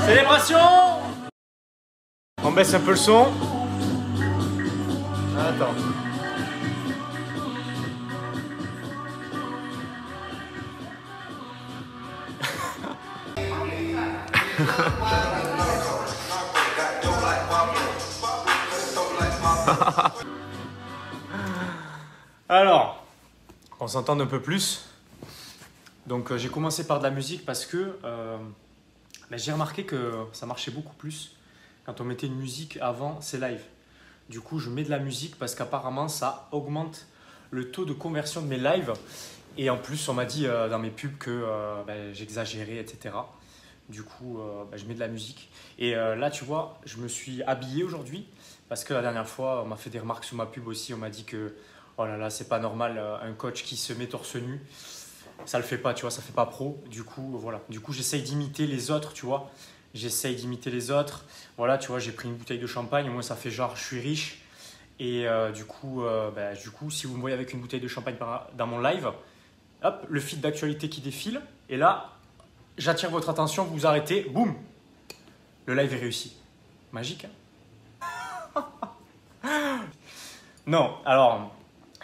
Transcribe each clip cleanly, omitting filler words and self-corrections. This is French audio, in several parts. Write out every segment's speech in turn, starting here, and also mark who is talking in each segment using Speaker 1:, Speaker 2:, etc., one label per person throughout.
Speaker 1: Célébration! On baisse un peu le son. Attends. Alors, on s'entend un peu plus. Donc j'ai commencé par de la musique parce que j'ai remarqué que ça marchait beaucoup plus quand on mettait une musique avant ses lives. Du coup, je mets de la musique parce qu'apparemment, ça augmente le taux de conversion de mes lives. Et en plus, on m'a dit dans mes pubs que j'exagérais, etc. Du coup, je mets de la musique. Et là, tu vois, je me suis habillé aujourd'hui parce que la dernière fois, on m'a fait des remarques sur ma pub aussi. On m'a dit que, oh là là, c'est pas normal, un coach qui se met torse nu. Ça le fait pas, tu vois, ça fait pas pro. Du coup, voilà. Du coup, j'essaye d'imiter les autres, tu vois. J'essaye d'imiter les autres. Voilà, tu vois, j'ai pris une bouteille de champagne. Au moins, ça fait genre, je suis riche. Et du coup, si vous me voyez avec une bouteille de champagne dans mon live, hop, le feed d'actualité qui défile. Et là, j'attire votre attention, vous vous arrêtez. Boum, le live est réussi. Magique, hein? Non, alors,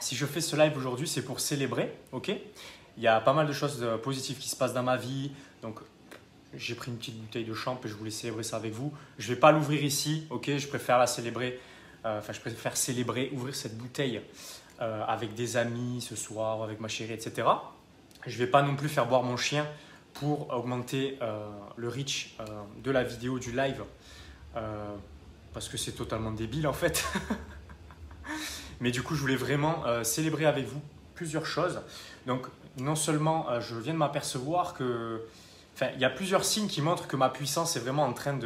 Speaker 1: si je fais ce live aujourd'hui, c'est pour célébrer, ok? Il y a pas mal de choses positives qui se passent dans ma vie. Donc, j'ai pris une petite bouteille de champ et je voulais célébrer ça avec vous. Je ne vais pas l'ouvrir ici, ok? Je préfère la célébrer. Je préfère célébrer, ouvrir cette bouteille avec des amis ce soir, avec ma chérie, etc. Je ne vais pas non plus faire boire mon chien pour augmenter le reach de la vidéo, du live. Parce que c'est totalement débile en fait. Mais du coup, je voulais vraiment célébrer avec vous plusieurs choses. Donc, non seulement je viens de m'apercevoir que… Enfin, il y a plusieurs signes qui montrent que ma puissance est vraiment en train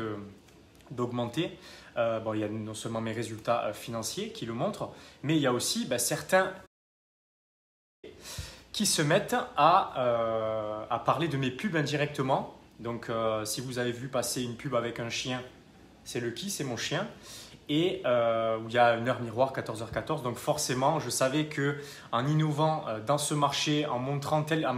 Speaker 1: d'augmenter. Il y a non seulement mes résultats financiers qui le montrent, mais il y a aussi certains qui se mettent à parler de mes pubs indirectement. Donc, si vous avez vu passer une pub avec un chien, c'est Lucky, c'est mon chien. Et où il y a une heure miroir, 14h14. Donc forcément, je savais qu'en innovant dans ce marché, en me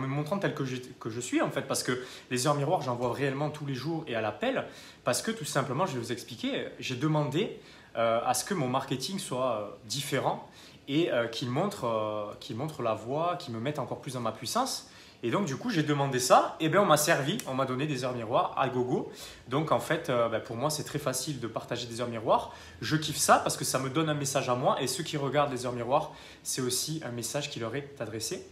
Speaker 1: montrant tel que je suis en fait, parce que les heures miroirs, j'en vois réellement tous les jours et à l'appel, parce que tout simplement, je vais vous expliquer, j'ai demandé à ce que mon marketing soit différent et qu'il montre la voie, qu'il me mette encore plus dans ma puissance. Et donc, du coup, j'ai demandé ça. Et bien, on m'a servi, on m'a donné des heures miroirs à gogo. Donc, en fait, pour moi, c'est très facile de partager des heures miroirs. Je kiffe ça parce que ça me donne un message à moi. Et ceux qui regardent les heures miroirs, c'est aussi un message qui leur est adressé.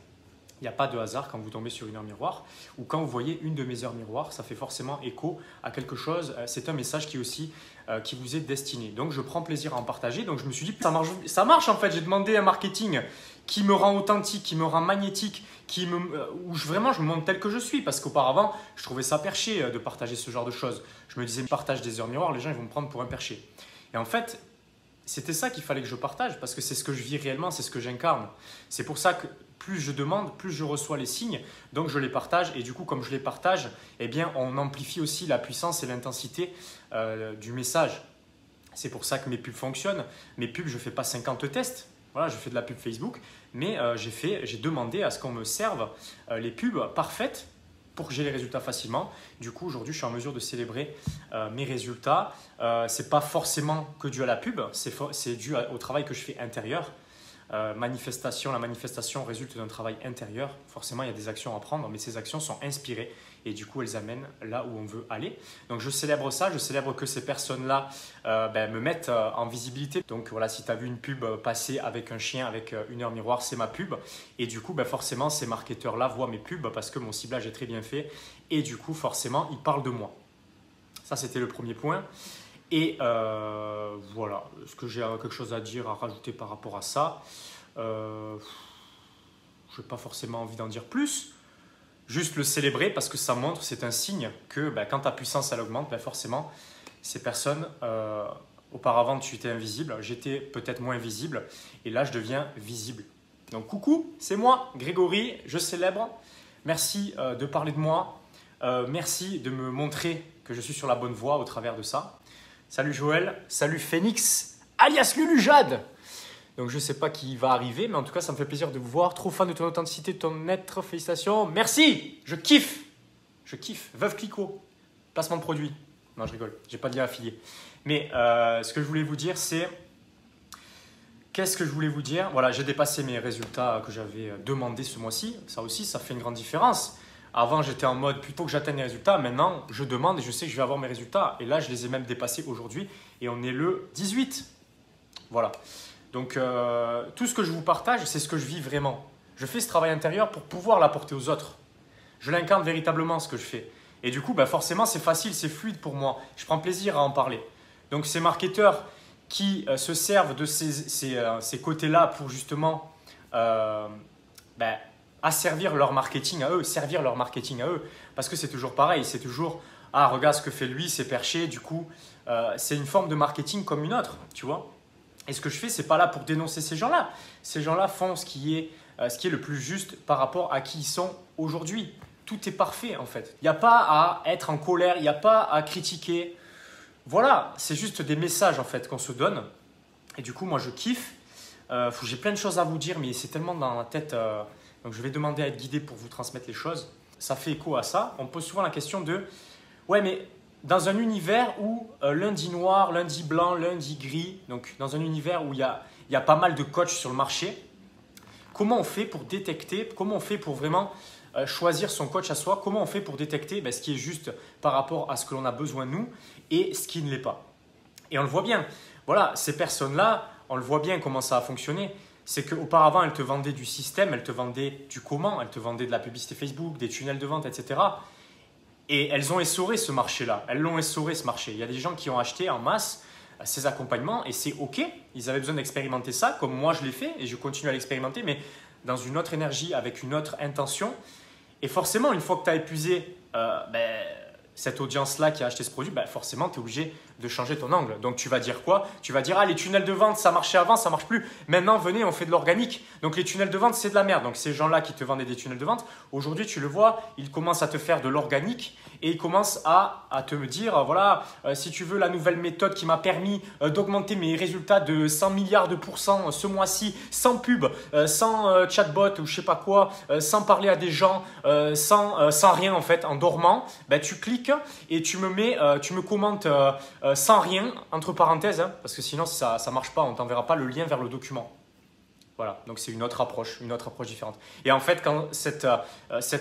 Speaker 1: Il n'y a pas de hasard quand vous tombez sur une heure miroir ou quand vous voyez une de mes heures miroirs, ça fait forcément écho à quelque chose. C'est un message qui vous est destiné. Donc, je prends plaisir à en partager. Donc, je me suis dit, ça marche en fait. J'ai demandé un marketing qui me rend authentique, qui me rend magnétique, où vraiment je me montre tel que je suis. Parce qu'auparavant, je trouvais ça perché de partager ce genre de choses. Je me disais, partage des heures miroirs, les gens ils vont me prendre pour un perché. Et en fait, c'était ça qu'il fallait que je partage parce que c'est ce que je vis réellement, c'est ce que j'incarne. C'est pour ça que plus je demande, plus je reçois les signes, donc je les partage. Et du coup, comme je les partage, eh bien, on amplifie aussi la puissance et l'intensité du message. C'est pour ça que mes pubs fonctionnent. Mes pubs, je ne fais pas 50 tests. Voilà, je fais de la pub Facebook, mais j'ai demandé à ce qu'on me serve les pubs parfaites pour que j'ai les résultats facilement. Du coup, aujourd'hui, je suis en mesure de célébrer mes résultats. Ce n'est pas forcément que dû à la pub, c'est dû au travail que je fais intérieur. La manifestation résulte d'un travail intérieur. Forcément, il y a des actions à prendre, mais ces actions sont inspirées et du coup, elles amènent là où on veut aller. Donc, je célèbre ça. Je célèbre que ces personnes-là me mettent en visibilité. Donc, voilà, si tu as vu une pub passer avec un chien, avec une heure miroir, c'est ma pub. Et du coup, forcément, ces marketeurs-là voient mes pubs parce que mon ciblage est très bien fait. Et du coup, forcément, ils parlent de moi. Ça, c'était le premier point. Et voilà, est-ce que j'ai quelque chose à dire, à rajouter par rapport à ça? Je n'ai pas forcément envie d'en dire plus. Juste le célébrer parce que ça montre, c'est un signe que quand ta puissance elle augmente, forcément, ces personnes, auparavant tu étais invisible, j'étais peut-être moins visible et là je deviens visible. Donc coucou, c'est moi, Grégory, je célèbre. Merci de parler de moi. Merci de me montrer que je suis sur la bonne voie au travers de ça. Salut Joël, salut Phoenix, alias Lulu Jade. Donc je ne sais pas qui va arriver, mais en tout cas, ça me fait plaisir de vous voir. Trop fan de ton authenticité, de ton être. Félicitations. Merci, je kiffe. Je kiffe. Veuve Clicquot, placement de produit. Non, je rigole, j'ai pas de lien affilié. Mais ce que je voulais vous dire, c'est… Qu'est-ce que je voulais vous dire? Voilà, j'ai dépassé mes résultats que j'avais demandé ce mois-ci. Ça aussi, ça fait une grande différence. Avant, j'étais en mode plutôt que j'atteigne les résultats. Maintenant, je demande et je sais que je vais avoir mes résultats. Et là, je les ai même dépassés aujourd'hui. Et on est le 18. Voilà. Donc, tout ce que je vous partage, c'est ce que je vis vraiment. Je fais ce travail intérieur pour pouvoir l'apporter aux autres. Je l'incarne véritablement ce que je fais. Et du coup, forcément, c'est facile, c'est fluide pour moi. Je prends plaisir à en parler. Donc, ces marketeurs qui se servent de ces côtés-là pour justement asservir leur marketing à eux, servir leur marketing à eux. Parce que c'est toujours pareil, c'est toujours « Ah, regarde ce que fait lui, c'est perché. » Du coup, c'est une forme de marketing comme une autre, tu vois. Et ce que je fais, ce n'est pas là pour dénoncer ces gens-là. Ces gens-là font ce qui est le plus juste par rapport à qui ils sont aujourd'hui. Tout est parfait en fait. Il n'y a pas à être en colère, il n'y a pas à critiquer. Voilà, c'est juste des messages en fait qu'on se donne. Et du coup, moi je kiffe. J'ai plein de choses à vous dire, mais c'est tellement dans la tête. Donc je vais demander à être guidé pour vous transmettre les choses. Ça fait écho à ça. On me pose souvent la question de « Ouais, mais dans un univers où lundi noir, lundi blanc, lundi gris, donc dans un univers où il y a pas mal de coachs sur le marché, comment on fait pour détecter, comment on fait pour vraiment choisir son coach à soi, comment on fait pour détecter ce qui est juste par rapport à ce que l'on a besoin nous et ce qui ne l'est pas. Et on le voit bien. Voilà, ces personnes-là, on le voit bien comment ça a fonctionné. C'est qu'auparavant, elles te vendaient du système, elles te vendaient du comment, elles te vendaient de la publicité Facebook, des tunnels de vente, etc. Et elles ont essoré ce marché-là. Elles l'ont essoré ce marché. Il y a des gens qui ont acheté en masse ces accompagnements et c'est OK. Ils avaient besoin d'expérimenter ça comme moi je l'ai fait et je continue à l'expérimenter, mais dans une autre énergie, avec une autre intention. Et forcément, une fois que tu as épuisé cette audience-là qui a acheté ce produit, forcément, tu es obligé de changer ton angle. Donc, tu vas dire quoi? Tu vas dire, ah, les tunnels de vente, ça marchait avant, ça ne marche plus. Maintenant, venez, on fait de l'organique. Donc, les tunnels de vente, c'est de la merde. Donc, ces gens-là qui te vendaient des tunnels de vente, aujourd'hui, tu le vois, ils commencent à te faire de l'organique et ils commencent à te dire, voilà, si tu veux la nouvelle méthode qui m'a permis d'augmenter mes résultats de 100 milliards de pourcents ce mois-ci, sans pub, sans chatbot ou je sais pas quoi, sans parler à des gens, sans rien en fait, en dormant, tu cliques et tu me commentes sans rien, entre parenthèses, hein, parce que sinon ça ne marche pas, on ne t'enverra pas le lien vers le document. Voilà, donc c'est une autre approche différente. Et en fait, quand cette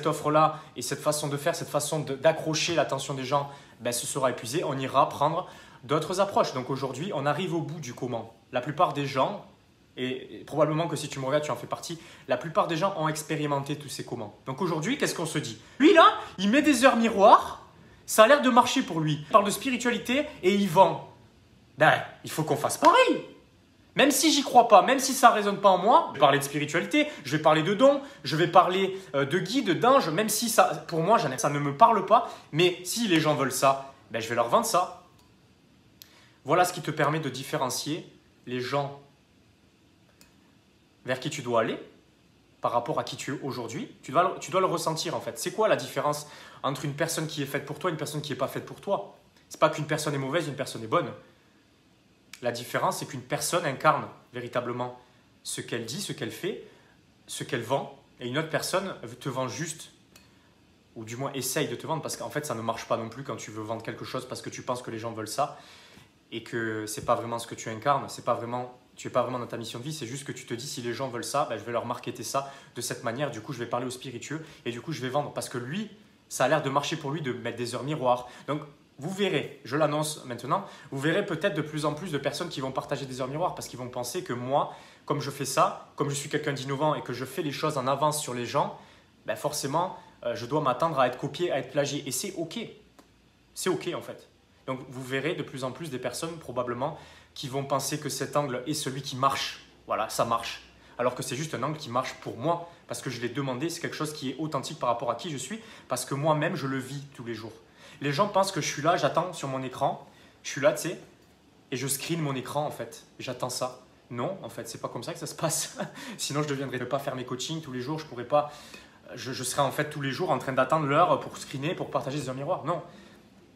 Speaker 1: offre-là et cette façon de faire, cette façon d'accrocher l'attention des gens, se sera épuisée, on ira prendre d'autres approches. Donc aujourd'hui, on arrive au bout du comment. La plupart des gens, et probablement que si tu me regardes, tu en fais partie, la plupart des gens ont expérimenté tous ces comment. Donc aujourd'hui, qu'est-ce qu'on se dit? Lui là, il met des heures miroirs, ça a l'air de marcher pour lui. Il parle de spiritualité et il vend. Il faut qu'on fasse pareil. Même si j'y crois pas, même si ça ne résonne pas en moi, je vais parler de spiritualité, je vais parler de dons, je vais parler de guides, d'anges, même si ça, pour moi, ça ne me parle pas. Mais si les gens veulent ça, je vais leur vendre ça. Voilà ce qui te permet de différencier les gens vers qui tu dois aller par rapport à qui tu es aujourd'hui. Tu dois le ressentir en fait. C'est quoi la différence entre une personne qui est faite pour toi et une personne qui n'est pas faite pour toi? Ce n'est pas qu'une personne est mauvaise, une personne est bonne. La différence, c'est qu'une personne incarne véritablement ce qu'elle dit, ce qu'elle fait, ce qu'elle vend. Et une autre personne te vend juste, ou du moins essaye de te vendre, parce qu'en fait, ça ne marche pas non plus quand tu veux vendre quelque chose parce que tu penses que les gens veulent ça et que ce n'est pas vraiment ce que tu incarnes, tu n'es pas vraiment dans ta mission de vie, c'est juste que tu te dis si les gens veulent ça, je vais leur marketer ça de cette manière, du coup je vais parler au spiritueux et du coup je vais vendre parce que lui, ça a l'air de marcher pour lui de mettre des heures miroirs. Donc, vous verrez, je l'annonce maintenant, vous verrez peut-être de plus en plus de personnes qui vont partager des heures miroirs parce qu'ils vont penser que moi, comme je fais ça, comme je suis quelqu'un d'innovant et que je fais les choses en avance sur les gens, forcément, je dois m'attendre à être copié, à être plagié. Et c'est OK. C'est OK en fait. Donc, vous verrez de plus en plus des personnes probablement qui vont penser que cet angle est celui qui marche. Voilà, ça marche. Alors que c'est juste un angle qui marche pour moi parce que je l'ai demandé, c'est quelque chose qui est authentique par rapport à qui je suis parce que moi-même, je le vis tous les jours. Les gens pensent que je suis là, j'attends sur mon écran, je suis là, tu sais, et je screen mon écran en fait, j'attends ça. Non, en fait, c'est pas comme ça que ça se passe. Sinon, je ne deviendrais pas faire mes coachings tous les jours, je pourrais pas, je serais en fait tous les jours en train d'attendre l'heure pour screener, pour partager des heures miroirs. Non.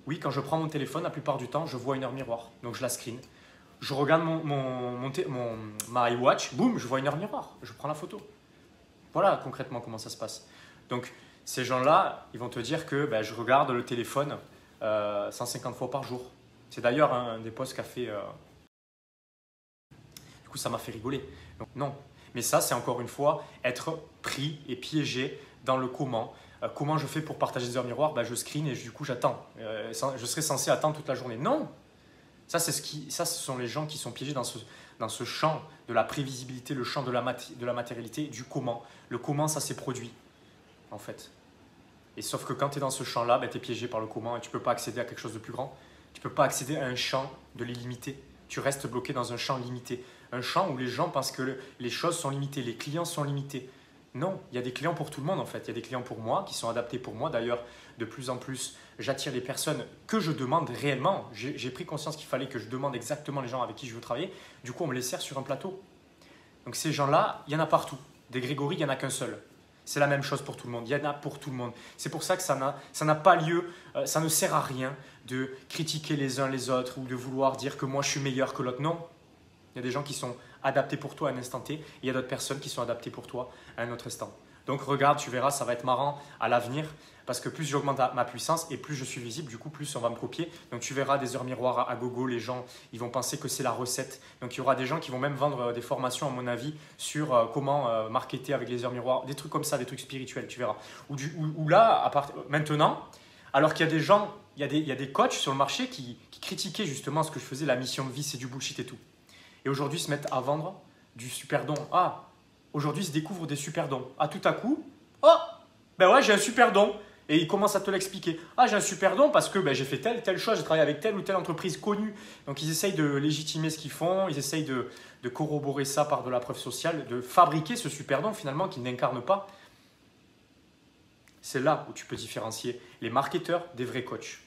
Speaker 1: Oui, quand je prends mon téléphone, la plupart du temps, je vois une heure miroir, donc je la screen. Je regarde ma iWatch, boum, je vois une heure miroir, je prends la photo. Voilà concrètement comment ça se passe. Donc, Ces gens-là, ils vont te dire que ben, je regarde le téléphone 150 fois par jour. C'est d'ailleurs un des posts qu'a fait. Du coup, ça m'a fait rigoler. Donc, non. Mais ça, c'est encore une fois être pris et piégé dans le comment. Comment je fais pour partager des heures miroirs? Ben, je screen et du coup, j'attends. Je serais censé attendre toute la journée. Non. Ça, ce sont les gens qui sont piégés dans ce champ de la prévisibilité, le champ de la matérialité, du comment. Le comment, ça s'est produit, en fait. Et sauf que quand tu es dans ce champ-là, ben, tu es piégé par le comment et tu ne peux pas accéder à quelque chose de plus grand. Tu ne peux pas accéder à un champ de l'illimité. Tu restes bloqué dans un champ limité. Un champ où les gens pensent que les choses sont limitées, les clients sont limités. Non, il y a des clients pour tout le monde en fait. Il y a des clients pour moi qui sont adaptés pour moi. D'ailleurs, de plus en plus, j'attire les personnes que je demande réellement. J'ai pris conscience qu'il fallait que je demande exactement les gens avec qui je veux travailler. Du coup, on me les sert sur un plateau. Donc ces gens-là, il y en a partout. Des Grégory, il n'y en a qu'un seul. C'est la même chose pour tout le monde. Il y en a pour tout le monde. C'est pour ça que ça n'a pas lieu, ça ne sert à rien de critiquer les uns les autres ou de vouloir dire que moi je suis meilleur que l'autre. Non. Il y a des gens qui sont adaptés pour toi à un instant T. Et il y a d'autres personnes qui sont adaptées pour toi à un autre instant. Donc regarde, tu verras, ça va être marrant à l'avenir parce que plus j'augmente ma puissance et plus je suis visible, du coup plus on va me copier. Donc tu verras des heures miroirs à gogo, les gens ils vont penser que c'est la recette. Donc il y aura des gens qui vont même vendre des formations à mon avis sur comment marketer avec les heures miroirs, des trucs comme ça, des trucs spirituels, tu verras. Ou là, maintenant, alors qu'il y a des gens, il y a des coachs sur le marché qui critiquaient justement ce que je faisais, la mission de vie c'est du bullshit et tout. Et aujourd'hui ils se mettent à vendre du super don. Ah, aujourd'hui ils se découvrent des super dons. Ah, tout à coup, oh, ben ouais j'ai un super don. Et ils commencent à te l'expliquer. Ah, j'ai un super don parce que ben, j'ai fait telle chose, j'ai travaillé avec telle ou telle entreprise connue. Donc, ils essayent de légitimer ce qu'ils font, ils essayent de corroborer ça par de la preuve sociale, de fabriquer ce super don finalement qu'ils n'incarnent pas. C'est là où tu peux différencier les marketeurs des vrais coachs.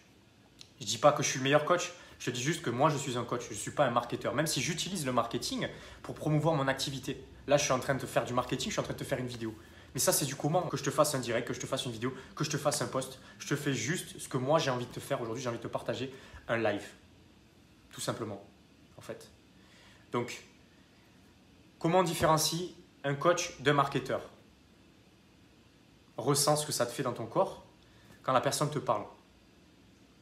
Speaker 1: Je ne dis pas que je suis le meilleur coach, je te dis juste que moi, je suis un coach, je ne suis pas un marketeur. Même si j'utilise le marketing pour promouvoir mon activité. Là, je suis en train de te faire du marketing, je suis en train de te faire une vidéo. Mais ça, c'est du comment. Que je te fasse un direct, que je te fasse une vidéo, que je te fasse un post. Je te fais juste ce que moi, j'ai envie de te faire aujourd'hui. J'ai envie de te partager un live. Tout simplement, en fait. Donc, comment on différencie un coach d'un marketeur? Ressens ce que ça te fait dans ton corps quand la personne te parle.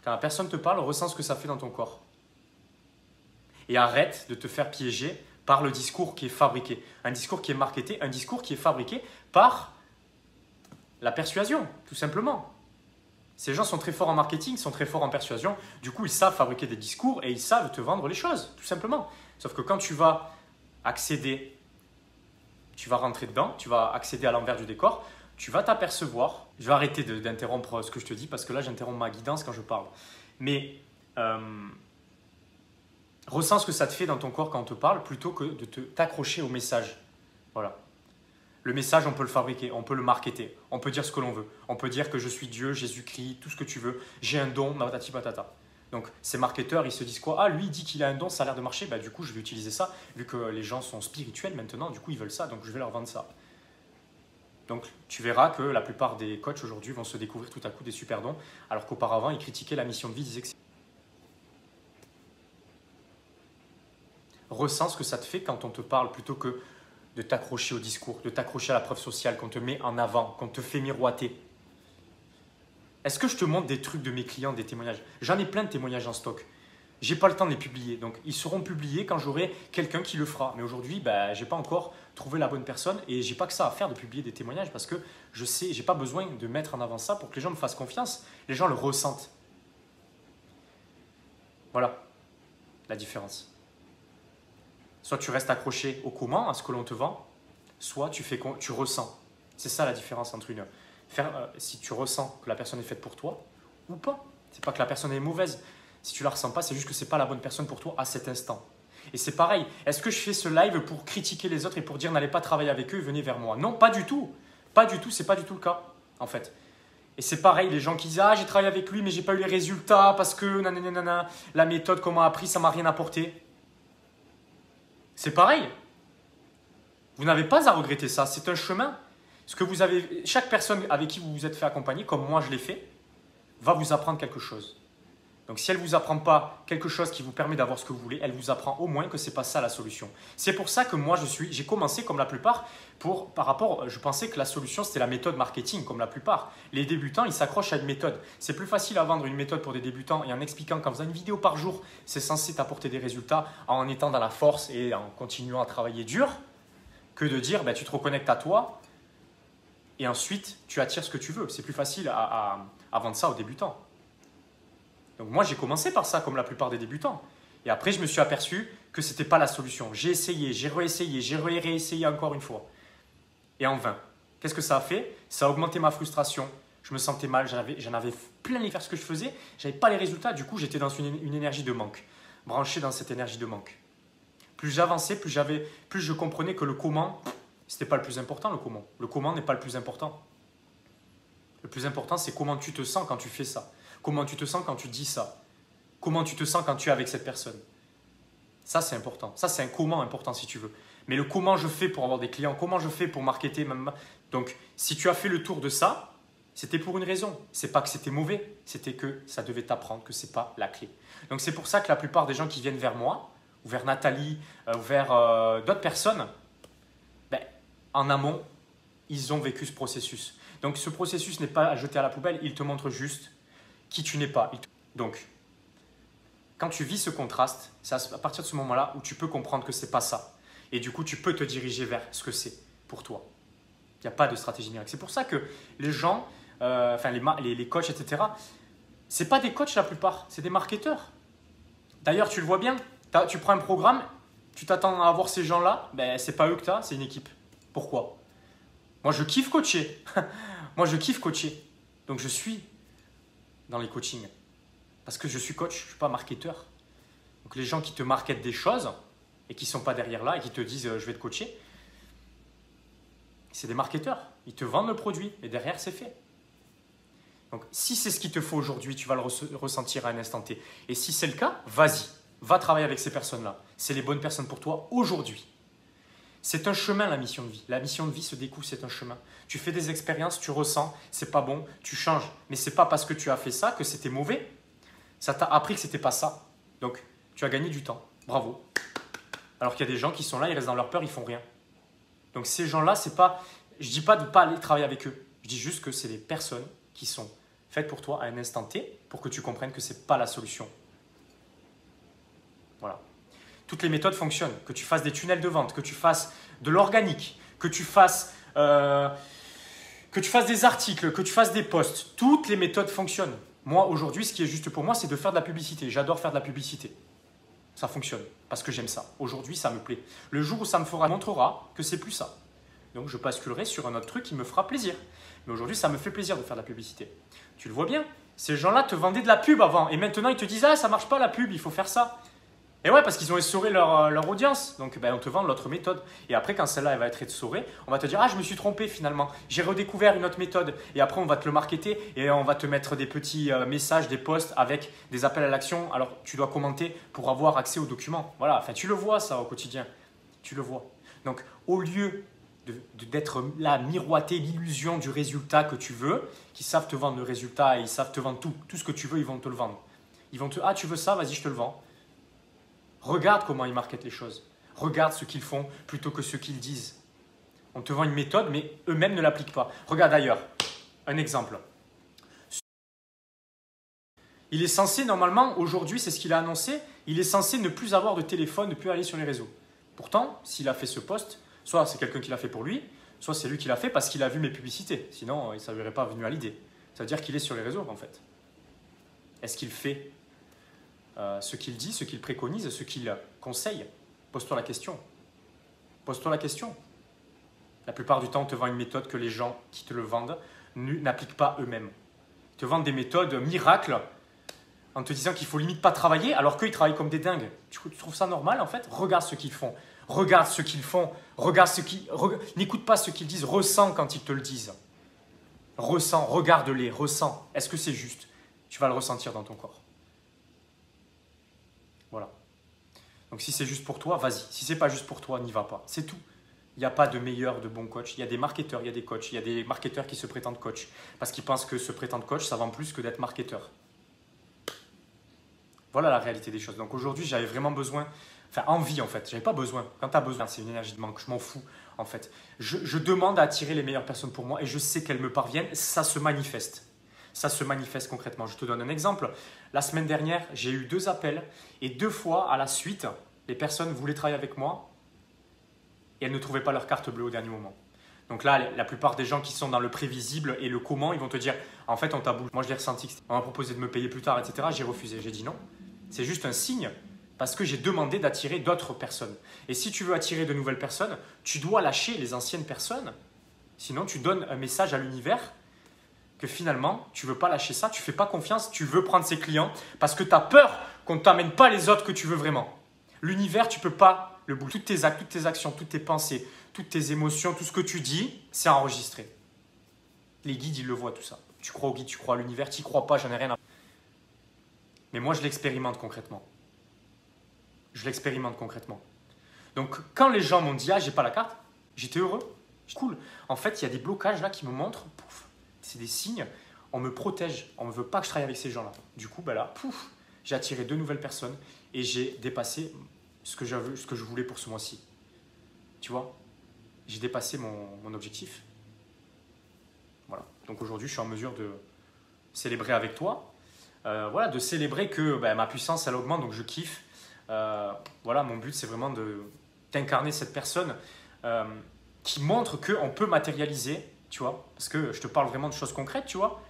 Speaker 1: Quand la personne te parle, ressens ce que ça fait dans ton corps. Et arrête de te faire piéger par le discours qui est fabriqué. Un discours qui est marketé, un discours qui est fabriqué par la persuasion, tout simplement. Ces gens sont très forts en marketing, sont très forts en persuasion. Du coup, ils savent fabriquer des discours et ils savent te vendre les choses, tout simplement. Sauf que quand tu vas accéder, tu vas rentrer dedans, tu vas accéder à l'envers du décor, tu vas t'apercevoir. Je vais arrêter d'interrompre ce que je te dis parce que là, j'interromps ma guidance quand je parle. Mais ressens ce que ça te fait dans ton corps quand on te parle plutôt que de t'accrocher au message. Voilà. Le message, on peut le fabriquer, on peut le marketer, on peut dire ce que l'on veut. On peut dire que je suis Dieu, Jésus-Christ, tout ce que tu veux. J'ai un don, patati patata. Donc, ces marketeurs, ils se disent quoi? Ah, lui, il dit qu'il a un don, ça a l'air de marcher. Bah, du coup, je vais utiliser ça. Vu que les gens sont spirituels maintenant, du coup, ils veulent ça. Donc, je vais leur vendre ça. Donc, tu verras que la plupart des coachs aujourd'hui vont se découvrir tout à coup des super dons. Alors qu'auparavant, ils critiquaient la mission de vie, ils disaient que ressens ce que ça te fait quand on te parle plutôt que de t'accrocher au discours, de t'accrocher à la preuve sociale qu'on te met en avant, qu'on te fait miroiter. Est-ce que je te montre des trucs de mes clients, des témoignages? J'en ai plein de témoignages en stock. Je n'ai pas le temps de les publier. Donc, ils seront publiés quand j'aurai quelqu'un qui le fera. Mais aujourd'hui, je n'ai pas encore trouvé la bonne personne et je n'ai pas que ça à faire de publier des témoignages parce que je sais, je n'ai pas besoin de mettre en avant ça pour que les gens me fassent confiance. Les gens le ressentent. Voilà la différence. Soit tu restes accroché au comment, à ce que l'on te vend, soit tu ressens. C'est ça la différence entre si tu ressens que la personne est faite pour toi ou pas. C'est pas que la personne est mauvaise. Si tu la ressens pas, c'est juste que c'est pas la bonne personne pour toi à cet instant. Et c'est pareil. Est-ce que je fais ce live pour critiquer les autres et pour dire n'allez pas travailler avec eux, venez vers moi? Non, pas du tout. Pas du tout. C'est pas du tout le cas en fait. Et c'est pareil, les gens qui disent ah j'ai travaillé avec lui mais j'ai pas eu les résultats parce que nanana, la méthode qu'on m'a appris ça m'a rien apporté. C'est pareil. Vous n'avez pas à regretter ça. C'est un chemin. Chaque personne avec qui vous vous êtes fait accompagner, comme moi je l'ai fait, va vous apprendre quelque chose. Donc si elle ne vous apprend pas quelque chose qui vous permet d'avoir ce que vous voulez, elle vous apprend au moins que ce n'est pas ça la solution. C'est pour ça que moi j'ai commencé comme la plupart, je pensais que la solution c'était la méthode marketing comme la plupart. Les débutants ils s'accrochent à une méthode. C'est plus facile à vendre une méthode pour des débutants et en expliquant qu'en faisant une vidéo par jour, c'est censé t'apporter des résultats en étant dans la force et en continuant à travailler dur, que de dire tu te reconnectes à toi et ensuite tu attires ce que tu veux. C'est plus facile à vendre ça aux débutants. Donc moi, j'ai commencé par ça, comme la plupart des débutants. Et après, je me suis aperçu que ce n'était pas la solution. J'ai essayé, j'ai réessayé, j'ai réessayé encore une fois. Et en vain. Qu'est-ce que ça a fait? Ça a augmenté ma frustration. Je me sentais mal, j'en avais plein les faire ce que je faisais. Je n'avais pas les résultats, du coup, j'étais dans une énergie de manque. Branché dans cette énergie de manque. Plus j'avançais, plus je comprenais que le comment, ce n'était pas le plus important, le comment. Le comment n'est pas le plus important. Le plus important, c'est comment tu te sens quand tu fais ça. Comment tu te sens quand tu dis ça? Comment tu te sens quand tu es avec cette personne? Ça, c'est important. Ça, c'est un comment important si tu veux. Mais le comment je fais pour avoir des clients, comment je fais pour marketer. Donc, si tu as fait le tour de ça, c'était pour une raison. C'est pas que c'était mauvais, c'était que ça devait t'apprendre que ce n'est pas la clé. Donc, c'est pour ça que la plupart des gens qui viennent vers moi, ou vers Nathalie, ou vers d'autres personnes, en amont, ils ont vécu ce processus. Donc, ce processus n'est pas à jeter à la poubelle, il te montre juste qui tu n'es pas. Donc, quand tu vis ce contraste, c'est à partir de ce moment-là où tu peux comprendre que ce n'est pas ça. Et du coup, tu peux te diriger vers ce que c'est pour toi. Il n'y a pas de stratégie miracle. C'est pour ça que les gens, les coachs, etc., ce n'est pas des coachs la plupart, c'est des marketeurs. D'ailleurs, tu le vois bien, tu prends un programme, tu t'attends à avoir ces gens-là, ce n'est pas eux que tu as, c'est une équipe. Pourquoi? Moi, je kiffe coacher. Moi, je kiffe coacher. Donc, je suis dans les coachings. Parce que je suis coach, je ne suis pas marketeur. Donc les gens qui te marketent des choses et qui ne sont pas derrière là et qui te disent je vais te coacher, c'est des marketeurs. Ils te vendent le produit et derrière c'est fait. Donc si c'est ce qu'il te faut aujourd'hui, tu vas le ressentir à un instant T. Et si c'est le cas, vas-y, va travailler avec ces personnes-là. C'est les bonnes personnes pour toi aujourd'hui. C'est un chemin la mission de vie. La mission de vie se découvre, c'est un chemin. Tu fais des expériences, tu ressens, c'est pas bon, tu changes. Mais c'est pas parce que tu as fait ça que c'était mauvais. Ça t'a appris que c'était pas ça. Donc tu as gagné du temps. Bravo. Alors qu'il y a des gens qui sont là, ils restent dans leur peur, ils font rien. Donc ces gens-là, c'est pas. Je dis pas de ne pas aller travailler avec eux. Je dis juste que c'est des personnes qui sont faites pour toi à un instant T pour que tu comprennes que c'est pas la solution. Voilà. Toutes les méthodes fonctionnent. Que tu fasses des tunnels de vente, que tu fasses de l'organique, que tu fasses des articles, que tu fasses des posts. Toutes les méthodes fonctionnent. Moi, aujourd'hui, ce qui est juste pour moi, c'est de faire de la publicité. J'adore faire de la publicité. Ça fonctionne parce que j'aime ça. Aujourd'hui, ça me plaît. Le jour où ça me montrera que c'est plus ça. Donc, je basculerai sur un autre truc qui me fera plaisir. Mais aujourd'hui, ça me fait plaisir de faire de la publicité. Tu le vois bien. Ces gens-là te vendaient de la pub avant. Et maintenant, ils te disent « Ah, ça marche pas la pub, il faut faire ça. » Et ouais, parce qu'ils ont essoré leur audience. Donc, on te vend l'autre méthode. Et après, quand celle-là elle va être essorée, on va te dire « Ah, je me suis trompé finalement. J'ai redécouvert une autre méthode. » Et après, on va te le marketer et on va te mettre des petits messages, des posts avec des appels à l'action. Alors, tu dois commenter pour avoir accès aux documents. Voilà, enfin, tu le vois ça au quotidien. Tu le vois. Donc, au lieu d'être là, miroiter l'illusion du résultat que tu veux, qui savent te vendre le résultat et ils savent te vendre tout. Tout ce que tu veux, ils vont te le vendre. Ils vont te « Ah, tu veux ça? Vas-y, je te le vends. » Regarde comment ils marketent les choses. Regarde ce qu'ils font plutôt que ce qu'ils disent. On te vend une méthode, mais eux-mêmes ne l'appliquent pas. Regarde ailleurs. Un exemple. Il est censé, normalement, aujourd'hui, c'est ce qu'il a annoncé, il est censé ne plus avoir de téléphone, ne plus aller sur les réseaux. Pourtant, s'il a fait ce post, soit c'est quelqu'un qui l'a fait pour lui, soit c'est lui qui l'a fait parce qu'il a vu mes publicités. Sinon, ça ne lui aurait pas venu à l'idée. Ça veut dire qu'il est sur les réseaux, en fait. Est-ce qu'il fait ce qu'il dit, ce qu'il préconise, ce qu'il conseille? Pose-toi la question. Pose-toi la question. La plupart du temps, on te vend une méthode que les gens qui te le vendent n'appliquent pas eux-mêmes. Ils te vendent des méthodes miracles en te disant qu'il ne faut limite pas travailler alors qu'eux, ils travaillent comme des dingues. Tu trouves ça normal en fait? Regarde ce qu'ils font. Regarde ce qu'ils font. N'écoute pas ce qu'ils disent. Ressens quand ils te le disent. Ressens, regarde-les, ressens. Est-ce que c'est juste? Tu vas le ressentir dans ton corps. Voilà. Donc si c'est juste pour toi, vas-y. Si c'est pas juste pour toi, n'y va pas. C'est tout. Il n'y a pas de meilleur, de bon coach. Il y a des marketeurs, il y a des coachs. Il y a des marketeurs qui se prétendent coach parce qu'ils pensent que se prétendre coach, ça vend plus que d'être marketeur. Voilà la réalité des choses. Donc aujourd'hui, j'avais vraiment besoin, enfin envie en fait. J'avais pas besoin. Quand tu as besoin, c'est une énergie de manque. Je m'en fous en fait. Je demande à attirer les meilleures personnes pour moi et je sais qu'elles me parviennent. Ça se manifeste. Ça se manifeste concrètement. Je te donne un exemple. La semaine dernière, j'ai eu 2 appels et 2 fois à la suite, les personnes voulaient travailler avec moi et elles ne trouvaient pas leur carte bleue au dernier moment. Donc là, la plupart des gens qui sont dans le prévisible et le comment, ils vont te dire en fait, on t'a bougé. Moi, je l'ai ressenti. On m'a proposé de me payer plus tard, etc. J'ai refusé. J'ai dit non. C'est juste un signe parce que j'ai demandé d'attirer d'autres personnes. Et si tu veux attirer de nouvelles personnes, tu dois lâcher les anciennes personnes. Sinon, tu donnes un message à l'univers que finalement, tu ne veux pas lâcher ça, tu ne fais pas confiance, tu veux prendre ces clients parce que tu as peur qu'on ne t'amène pas les autres que tu veux vraiment. L'univers, tu ne peux pas le bouger. Toutes tes actes, toutes tes actions, toutes tes pensées, toutes tes émotions, tout ce que tu dis, c'est enregistré. Les guides, ils le voient tout ça. Tu crois au guide, tu crois à l'univers, tu n'y crois pas, j'en ai rien à... Mais moi, je l'expérimente concrètement. Je l'expérimente concrètement. Donc, quand les gens m'ont dit « Ah, j'ai pas la carte », j'étais heureux. Cool. En fait, il y a des blocages là qui me montrent, pouf, c'est des signes, on me protège, on ne veut pas que je travaille avec ces gens-là. Du coup, ben là, pouf, j'ai attiré 2 nouvelles personnes et j'ai dépassé ce que je voulais pour ce mois-ci. Tu vois, j'ai dépassé mon objectif. Voilà. Donc aujourd'hui, je suis en mesure de célébrer avec toi. Voilà, de célébrer que ma puissance, elle augmente, donc je kiffe. Voilà, mon but, c'est vraiment d'incarner cette personne qui montre qu'on peut matérialiser, tu vois, parce que je te parle vraiment de choses concrètes, tu vois.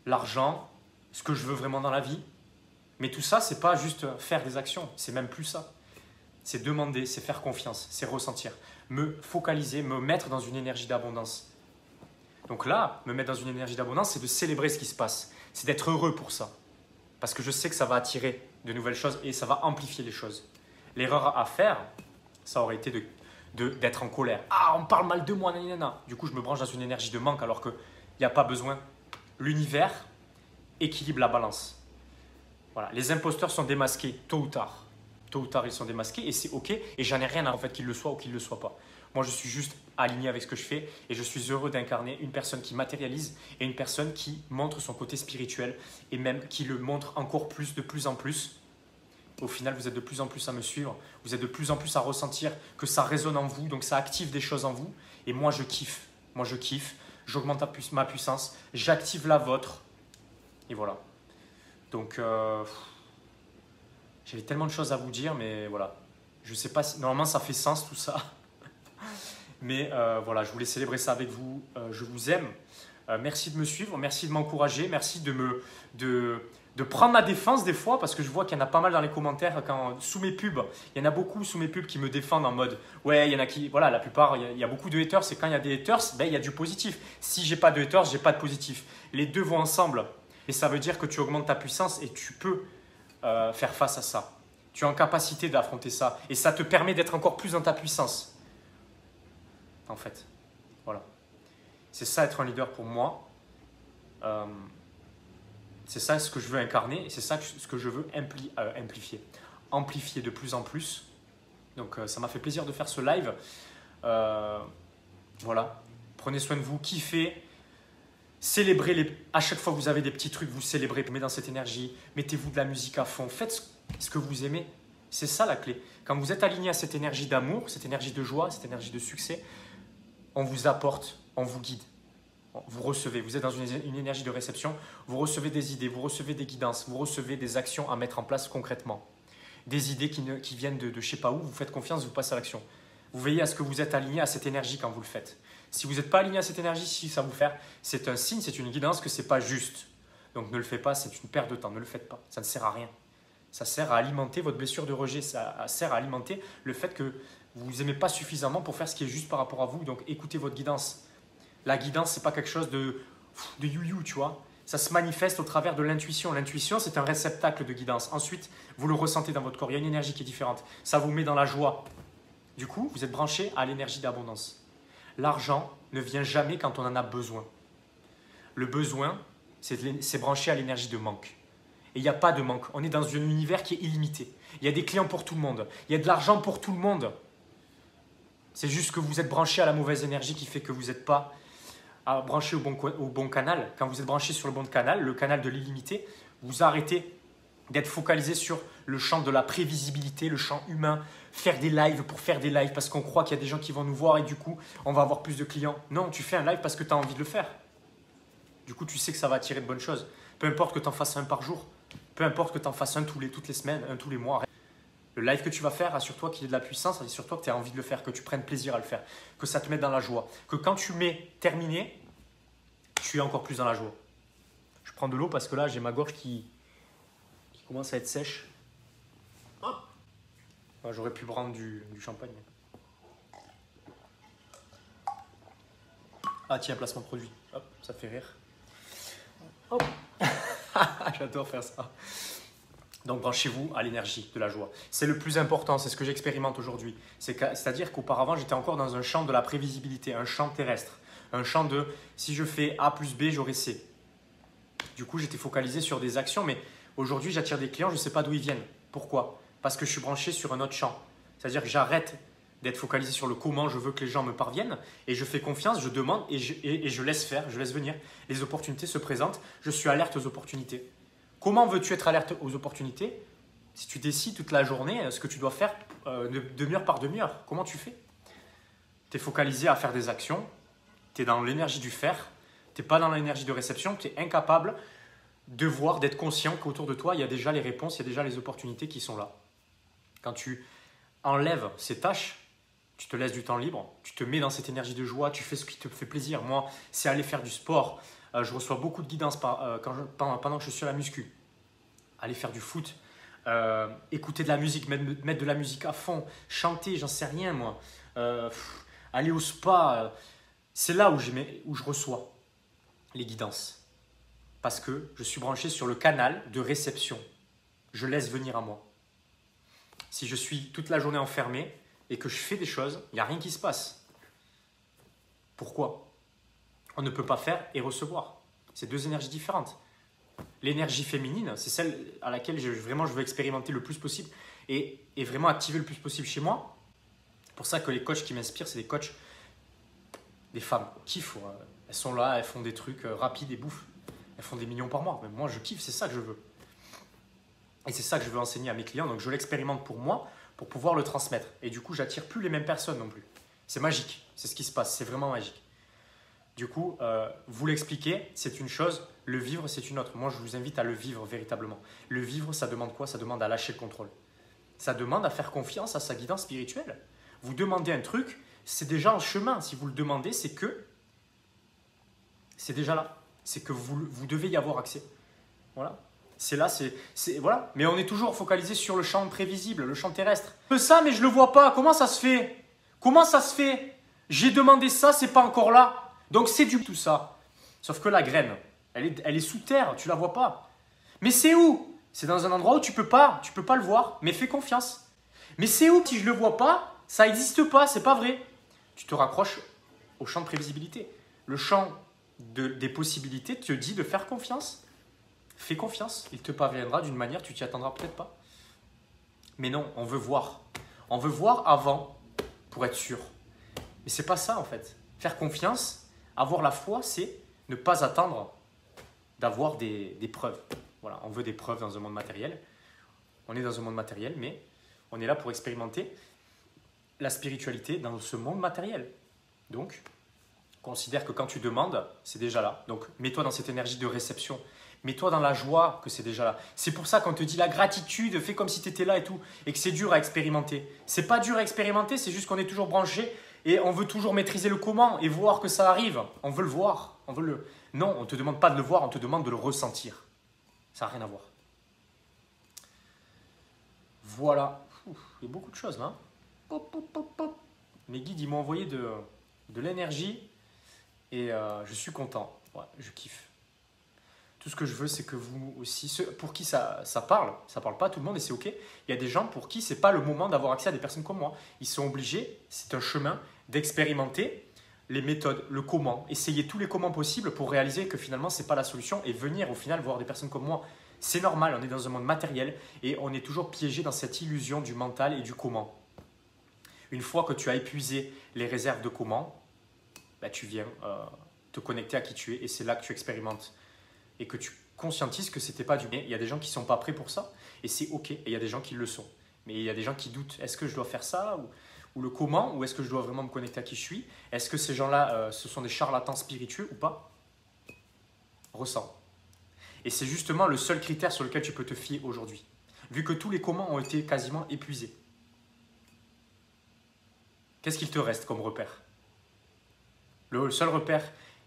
Speaker 1: L'argent, ce que je veux vraiment dans la vie. Mais tout ça, c'est pas juste faire des actions, c'est même plus ça. C'est demander, c'est faire confiance, c'est ressentir, me focaliser, me mettre dans une énergie d'abondance. Donc là, me mettre dans une énergie d'abondance, c'est de célébrer ce qui se passe, c'est d'être heureux pour ça. Parce que je sais que ça va attirer de nouvelles choses et ça va amplifier les choses. L'erreur à faire, ça aurait été d'être en colère. Ah, on parle mal de moi, nanana. Du coup, je me branche dans une énergie de manque alors qu'il n'y a pas besoin. L'univers équilibre la balance. Voilà. Les imposteurs sont démasqués tôt ou tard. Tôt ou tard, ils sont démasqués et c'est OK. Et j'en ai rien à en fait qu'ils le soient ou qu'ils ne le soient pas. Moi, je suis juste aligné avec ce que je fais et je suis heureux d'incarner une personne qui matérialise et une personne qui montre son côté spirituel et même qui le montre encore plus, de plus en plus. Au final, vous êtes de plus en plus à me suivre, vous êtes de plus en plus à ressentir que ça résonne en vous, donc ça active des choses en vous. Et moi, je kiffe. Moi, je kiffe. J'augmente ma puissance, j'active la vôtre. Et voilà. Donc, j'avais tellement de choses à vous dire, mais voilà. Je ne sais pas si... Normalement, ça fait sens tout ça. Mais voilà, je voulais célébrer ça avec vous. Je vous aime. Merci de me suivre, merci de m'encourager, merci de prendre ma défense des fois, parce que je vois qu'il y en a pas mal dans les commentaires, sous mes pubs, il y en a beaucoup sous mes pubs qui me défendent en mode « Ouais, il y en a qui… » Voilà, la plupart, il y a beaucoup de haters, et quand il y a des haters, il y a du positif. Si j'ai pas de haters, j'ai pas de positif. Les deux vont ensemble. Et ça veut dire que tu augmentes ta puissance et tu peux faire face à ça. Tu es en capacité d'affronter ça. Et ça te permet d'être encore plus dans ta puissance. En fait, voilà. C'est ça être un leader pour moi. C'est ça ce que je veux incarner et c'est ça ce que je veux amplifier de plus en plus. Donc ça m'a fait plaisir de faire ce live. Voilà. Prenez soin de vous, kiffez. Célébrez à chaque fois que vous avez des petits trucs, vous célébrez, mettez dans cette énergie, mettez-vous de la musique à fond, faites ce que vous aimez. C'est ça la clé. Quand vous êtes aligné à cette énergie d'amour, cette énergie de joie, cette énergie de succès, on vous apporte, on vous guide. Vous recevez, vous êtes dans une énergie de réception, vous recevez des idées, vous recevez des guidances, vous recevez des actions à mettre en place concrètement. Des idées qui viennent de je ne sais pas où, vous faites confiance, vous passez à l'action. Vous veillez à ce que vous êtes aligné à cette énergie quand vous le faites. Si vous n'êtes pas aligné à cette énergie, si ça vous fait, c'est un signe, c'est une guidance que ce n'est pas juste. Donc ne le faites pas, c'est une perte de temps, ne le faites pas, ça ne sert à rien. Ça sert à alimenter votre blessure de rejet, ça sert à alimenter le fait que vous n'aimez pas suffisamment pour faire ce qui est juste par rapport à vous, donc écoutez votre guidance. La guidance, ce n'est pas quelque chose de you-you, tu vois. Ça se manifeste au travers de l'intuition. L'intuition, c'est un réceptacle de guidance. Ensuite, vous le ressentez dans votre corps. Il y a une énergie qui est différente. Ça vous met dans la joie. Du coup, vous êtes branché à l'énergie d'abondance. L'argent ne vient jamais quand on en a besoin. Le besoin, c'est branché à l'énergie de manque. Et il n'y a pas de manque. On est dans un univers qui est illimité. Il y a des clients pour tout le monde. Il y a de l'argent pour tout le monde. C'est juste que vous êtes branché à la mauvaise énergie qui fait que vous n'êtes pas branché au bon canal. Quand vous êtes branché sur le bon canal, le canal de l'illimité, vous arrêtez d'être focalisé sur le champ de la prévisibilité, le champ humain, faire des lives pour faire des lives parce qu'on croit qu'il y a des gens qui vont nous voir et du coup, on va avoir plus de clients. Non, tu fais un live parce que tu as envie de le faire. Du coup, tu sais que ça va attirer de bonnes choses. Peu importe que tu en fasses un par jour, peu importe que tu en fasses un toutes les semaines, un tous les mois. Le live que tu vas faire, assure-toi qu'il y ait de la puissance, assure-toi que tu as envie de le faire, que tu prennes plaisir à le faire, que ça te mette dans la joie, que quand tu mets terminé, tu es encore plus dans la joie. Je prends de l'eau parce que là, j'ai ma gorge qui commence à être sèche. J'aurais pu prendre du champagne. Ah tiens, placement de produit. Hop, ça fait rire. Hop. J'adore faire ça. Donc branchez-vous à l'énergie de la joie. C'est le plus important, c'est ce que j'expérimente aujourd'hui. C'est-à-dire qu'auparavant, j'étais encore dans un champ de la prévisibilité, un champ terrestre. Un champ de si je fais A plus B, j'aurai C. Du coup, j'étais focalisé sur des actions, mais aujourd'hui, j'attire des clients, je ne sais pas d'où ils viennent. Pourquoi? Parce que je suis branché sur un autre champ. C'est-à-dire que j'arrête d'être focalisé sur le comment je veux que les gens me parviennent et je fais confiance, je demande et je laisse faire, je laisse venir. Les opportunités se présentent, je suis alerte aux opportunités. Comment veux-tu être alerte aux opportunités? Si tu décides toute la journée ce que tu dois faire demi-heure par demi-heure, comment tu fais? Tu es focalisé à faire des actions, tu es dans l'énergie du faire, tu n'es pas dans l'énergie de réception, tu es incapable de voir, d'être conscient qu'autour de toi, il y a déjà les réponses, il y a déjà les opportunités qui sont là. Quand tu enlèves ces tâches, tu te laisses du temps libre, tu te mets dans cette énergie de joie, tu fais ce qui te fait plaisir. Moi, c'est aller faire du sport. Je reçois beaucoup de guidance pendant que je suis à la muscu. Aller faire du foot, écouter de la musique, mettre de la musique à fond, chanter, j'en sais rien moi. Aller au spa, c'est là où je reçois les guidances. Parce que je suis branché sur le canal de réception. Je laisse venir à moi. Si je suis toute la journée enfermé et que je fais des choses, il n'y a rien qui se passe. Pourquoi? On ne peut pas faire et recevoir. C'est deux énergies différentes. L'énergie féminine, c'est celle à laquelle je veux expérimenter le plus possible et vraiment activer le plus possible chez moi. C'est pour ça que les coachs qui m'inspirent, c'est des coachs, des femmes qui kiffent. Elles sont là, elles font des trucs rapides et bouffent. Elles font des millions par mois. Mais moi, je kiffe, c'est ça que je veux. Et c'est ça que je veux enseigner à mes clients. Donc, je l'expérimente pour moi, pour pouvoir le transmettre. Et du coup, j'attire plus les mêmes personnes non plus. C'est magique. C'est ce qui se passe. C'est vraiment magique. Du coup, vous l'expliquer, c'est une chose. Le vivre, c'est une autre. Moi, je vous invite à le vivre véritablement. Le vivre, ça demande quoi? Ça demande à lâcher le contrôle. Ça demande à faire confiance à sa guidance spirituelle. Vous demandez un truc, c'est déjà en chemin. Si vous le demandez, c'est que c'est déjà là. C'est que vous devez y avoir accès. Voilà. C'est là, voilà. Mais on est toujours focalisé sur le champ prévisible, le champ terrestre. Je veux ça, mais je ne le vois pas. Comment ça se fait? Comment ça se fait? J'ai demandé ça, c'est pas encore là. Donc c'est du tout ça. Sauf que la graine, elle est sous terre, tu la vois pas. Mais c'est où? C'est dans un endroit où tu peux pas le voir. Mais fais confiance. Mais c'est où? Si je le vois pas, ça n'existe pas, c'est pas vrai. Tu te raccroches au champ de prévisibilité. Le champ des possibilités te dit de faire confiance. Fais confiance, il te parviendra d'une manière, tu t'y attendras peut-être pas. Mais non, on veut voir. On veut voir avant pour être sûr. Mais c'est pas ça en fait. Faire confiance, avoir la foi, c'est ne pas attendre d'avoir des preuves. Voilà, on veut des preuves dans un monde matériel. On est dans un monde matériel, mais on est là pour expérimenter la spiritualité dans ce monde matériel. Donc, considère que quand tu demandes, c'est déjà là. Donc, mets-toi dans cette énergie de réception. Mets-toi dans la joie que c'est déjà là. C'est pour ça qu'on te dit la gratitude, fais comme si tu étais là et tout, et que c'est dur à expérimenter. C'est pas dur à expérimenter, c'est juste qu'on est toujours branché et on veut toujours maîtriser le comment et voir que ça arrive. On veut le voir. Non, on ne te demande pas de le voir, on te demande de le ressentir. Ça n'a rien à voir. Voilà. Il y a beaucoup de choses là. Pop, pop, pop, pop. Mes guides, ils m'ont envoyé de l'énergie et je suis content. Ouais, je kiffe. Tout ce que je veux, c'est que vous aussi, ceux pour qui ça parle pas à tout le monde et c'est ok. Il y a des gens pour qui c'est pas le moment d'avoir accès à des personnes comme moi. Ils sont obligés, c'est un chemin d'expérimenter les méthodes, le comment, essayer tous les comment possibles pour réaliser que finalement c'est pas la solution et venir au final voir des personnes comme moi. C'est normal, on est dans un monde matériel et on est toujours piégé dans cette illusion du mental et du comment. Une fois que tu as épuisé les réserves de comment, bah, tu viens te connecter à qui tu es et c'est là que tu expérimentes et que tu conscientise que c'était pas du bien. Il y a des gens qui sont pas prêts pour ça et c'est ok. Et il y a des gens qui le sont. Mais il y a des gens qui doutent. Est-ce que je dois faire ça ou le comment, ou est-ce que je dois vraiment me connecter à qui je suis? Est-ce que ces gens-là, ce sont des charlatans spiritueux ou pas? Ressens. Et c'est justement le seul critère sur lequel tu peux te fier aujourd'hui, vu que tous les comment ont été quasiment épuisés. Qu'est-ce qu'il te reste comme repère? Le seul repère,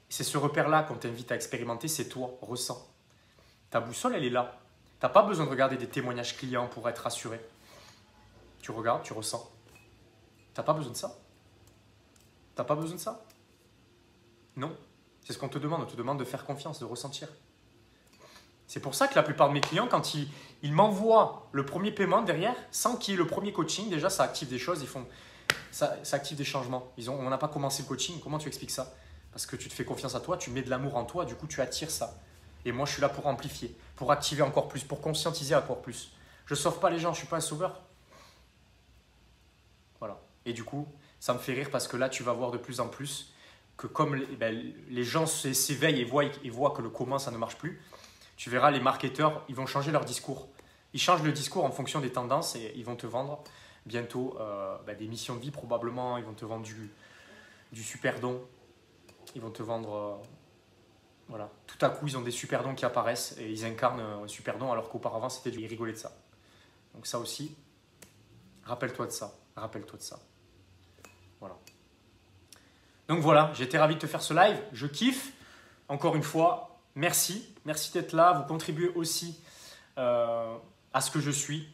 Speaker 1: c'est ce repère-là qu'on t'invite à expérimenter, c'est toi, ressens. Ta boussole, elle est là. Tu n'as pas besoin de regarder des témoignages clients pour être rassuré. Tu regardes, tu ressens. Tu n'as pas besoin de ça. Tu n'as pas besoin de ça. Non. C'est ce qu'on te demande. On te demande de faire confiance, de ressentir. C'est pour ça que la plupart de mes clients, quand ils m'envoient le premier paiement derrière, sans qu'il y ait le premier coaching, déjà ça active des choses, ça active des changements. On n'a pas commencé le coaching, comment tu expliques ça? Parce que tu te fais confiance à toi, tu mets de l'amour en toi, du coup tu attires ça. Et moi je suis là pour amplifier, pour activer encore plus, pour conscientiser encore plus. Je ne sauve pas les gens, je ne suis pas un sauveur. Voilà. Et du coup, ça me fait rire parce que là tu vas voir de plus en plus que comme les gens s'éveillent et voient que le comment ça ne marche plus, tu verras les marketeurs, ils vont changer leur discours. Ils changent le discours en fonction des tendances et ils vont te vendre bientôt des missions de vie probablement, ils vont te vendre du super don, ils vont te vendre, voilà. Tout à coup ils ont des super dons qui apparaissent et ils incarnent un super don alors qu'auparavant c'était ils rigolaient de ça. Donc ça aussi, rappelle-toi de ça, voilà. Donc voilà, j'étais ravi de te faire ce live, je kiffe, encore une fois, merci d'être là, vous contribuez aussi à ce que je suis.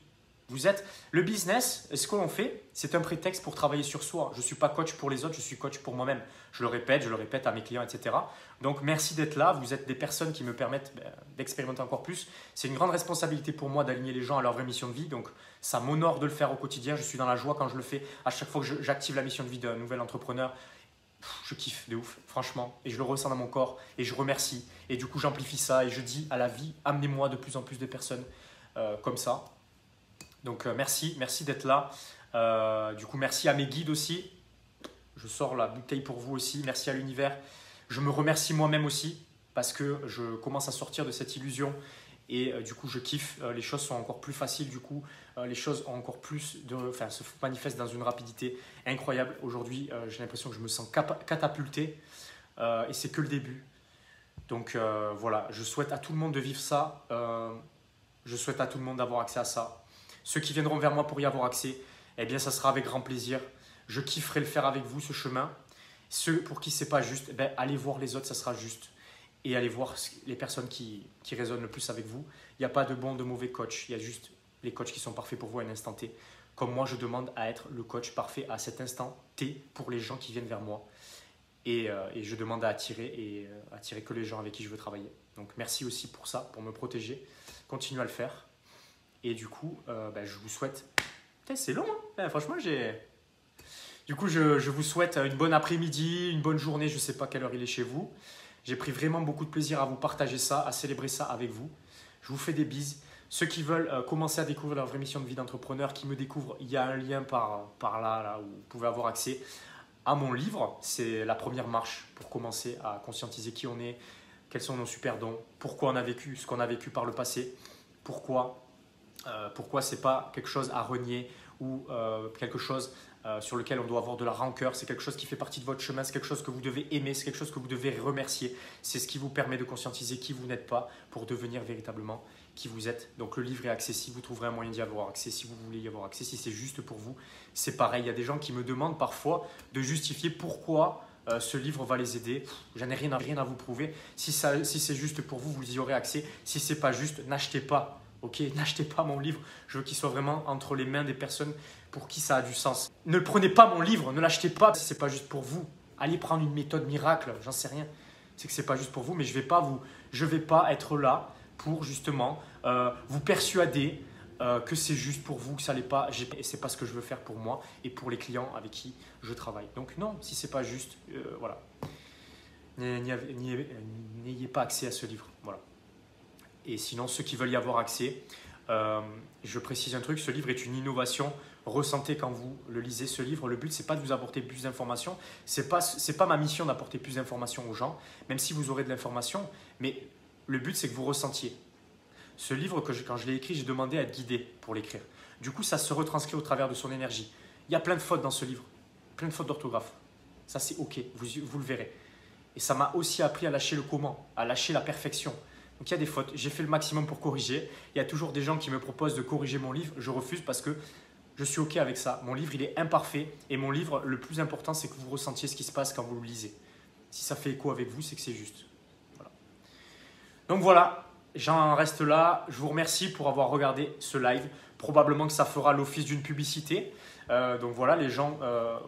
Speaker 1: Vous êtes le business, ce que l'on fait, c'est un prétexte pour travailler sur soi. Je ne suis pas coach pour les autres, je suis coach pour moi-même. Je le répète à mes clients, etc. Donc merci d'être là, vous êtes des personnes qui me permettent d'expérimenter encore plus. C'est une grande responsabilité pour moi d'aligner les gens à leur vraie mission de vie, donc ça m'honore de le faire au quotidien. Je suis dans la joie quand je le fais. À chaque fois que j'active la mission de vie d'un nouvel entrepreneur, je kiffe de ouf, franchement, et je le ressens dans mon corps, et je remercie. Et du coup, j'amplifie ça, et je dis à la vie, amenez-moi de plus en plus de personnes comme ça. Donc merci d'être là. Du coup, merci à mes guides aussi. Je sors la bouteille pour vous aussi. Merci à l'univers. Je me remercie moi-même aussi parce que je commence à sortir de cette illusion et du coup, je kiffe. Les choses sont encore plus faciles. Du coup, les choses ont encore plus se manifestent dans une rapidité incroyable. Aujourd'hui, j'ai l'impression que je me sens catapulté et c'est que le début. Donc voilà, je souhaite à tout le monde de vivre ça. Je souhaite à tout le monde d'avoir accès à ça. Ceux qui viendront vers moi pour y avoir accès, eh bien, ça sera avec grand plaisir. Je kifferai le faire avec vous, ce chemin. Ceux pour qui ce n'est pas juste, allez voir les autres, ça sera juste. Et allez voir les personnes qui résonnent le plus avec vous. Il n'y a pas de bon, de mauvais coach. Il y a juste les coachs qui sont parfaits pour vous à un instant T. Comme moi, je demande à être le coach parfait à cet instant T pour les gens qui viennent vers moi. Et je demande à attirer que les gens avec qui je veux travailler. Donc, merci aussi pour ça, pour me protéger. Continuez à le faire. Et du coup, je vous souhaite… C'est long, hein. Franchement, Du coup, je vous souhaite une bonne après-midi, une bonne journée. Je ne sais pas quelle heure il est chez vous. J'ai pris vraiment beaucoup de plaisir à vous partager ça, à célébrer ça avec vous. Je vous fais des bises. Ceux qui veulent commencer à découvrir leur vraie mission de vie d'entrepreneur, qui me découvrent, il y a un lien par là où vous pouvez avoir accès à mon livre. C'est la première marche pour commencer à conscientiser qui on est, quels sont nos super dons, pourquoi on a vécu ce qu'on a vécu par le passé, pourquoi ce n'est pas quelque chose à renier ou quelque chose sur lequel on doit avoir de la rancœur. C'est quelque chose qui fait partie de votre chemin, c'est quelque chose que vous devez aimer, c'est quelque chose que vous devez remercier. C'est ce qui vous permet de conscientiser qui vous n'êtes pas pour devenir véritablement qui vous êtes. Donc le livre est accessible, vous trouverez un moyen d'y avoir accès si vous voulez y avoir accès, si c'est juste pour vous. C'est pareil, il y a des gens qui me demandent parfois de justifier pourquoi ce livre va les aider. J'en ai rien à vous prouver. Si c'est juste pour vous, vous y aurez accès. Si ce n'est pas juste, n'achetez pas. Ok, n'achetez pas mon livre. Je veux qu'il soit vraiment entre les mains des personnes pour qui ça a du sens. Ne prenez pas mon livre, ne l'achetez pas si ce n'est pas juste pour vous. Allez prendre une méthode miracle, j'en sais rien. C'est que ce n'est pas juste pour vous, mais je vais pas être là pour justement vous persuader que c'est juste pour vous, que ça l'est pas. C'est pas ce que je veux faire pour moi et pour les clients avec qui je travaille. Donc non, si c'est pas juste, voilà. N'ayez pas accès à ce livre, voilà. Et sinon, ceux qui veulent y avoir accès, je précise un truc, ce livre est une innovation. Ressentez quand vous le lisez ce livre. Le but, c'est pas de vous apporter plus d'informations. C'est pas ma mission d'apporter plus d'informations aux gens, même si vous aurez de l'information. Mais Le but, c'est que vous ressentiez. Ce livre, quand je l'ai écrit, j'ai demandé à être guidé pour l'écrire. Du coup, ça se retranscrit au travers de son énergie. Il y a plein de fautes dans ce livre, plein de fautes d'orthographe. Ça, c'est OK, vous le verrez. Et ça m'a aussi appris à lâcher le comment, à lâcher la perfection. Donc il y a des fautes, j'ai fait le maximum pour corriger. Il y a toujours des gens qui me proposent de corriger mon livre. Je refuse parce que je suis OK avec ça. Mon livre, il est imparfait. Et mon livre, le plus important, c'est que vous ressentiez ce qui se passe quand vous le lisez. Si ça fait écho avec vous, c'est que c'est juste. Voilà. Donc voilà, j'en reste là. Je vous remercie pour avoir regardé ce live. Probablement que ça fera l'office d'une publicité. Donc voilà, les gens,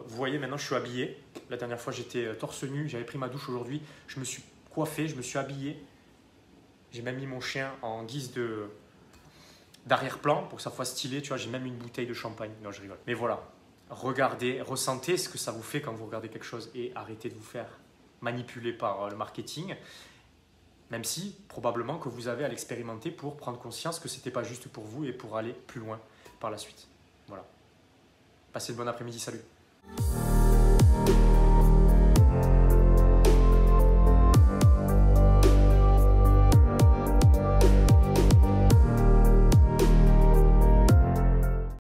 Speaker 1: vous voyez, maintenant je suis habillé. La dernière fois, j'étais torse nu. J'avais pris ma douche aujourd'hui. Je me suis coiffé, je me suis habillé. J'ai même mis mon chien en guise d'arrière-plan pour que ça soit stylé. Tu vois, j'ai même une bouteille de champagne. Non, je rigole. Mais voilà, regardez, ressentez ce que ça vous fait quand vous regardez quelque chose et arrêtez de vous faire manipuler par le marketing. Même si, probablement, que vous avez à l'expérimenter pour prendre conscience que ce n'était pas juste pour vous et pour aller plus loin par la suite. Voilà. Passez une bonne après-midi. Salut.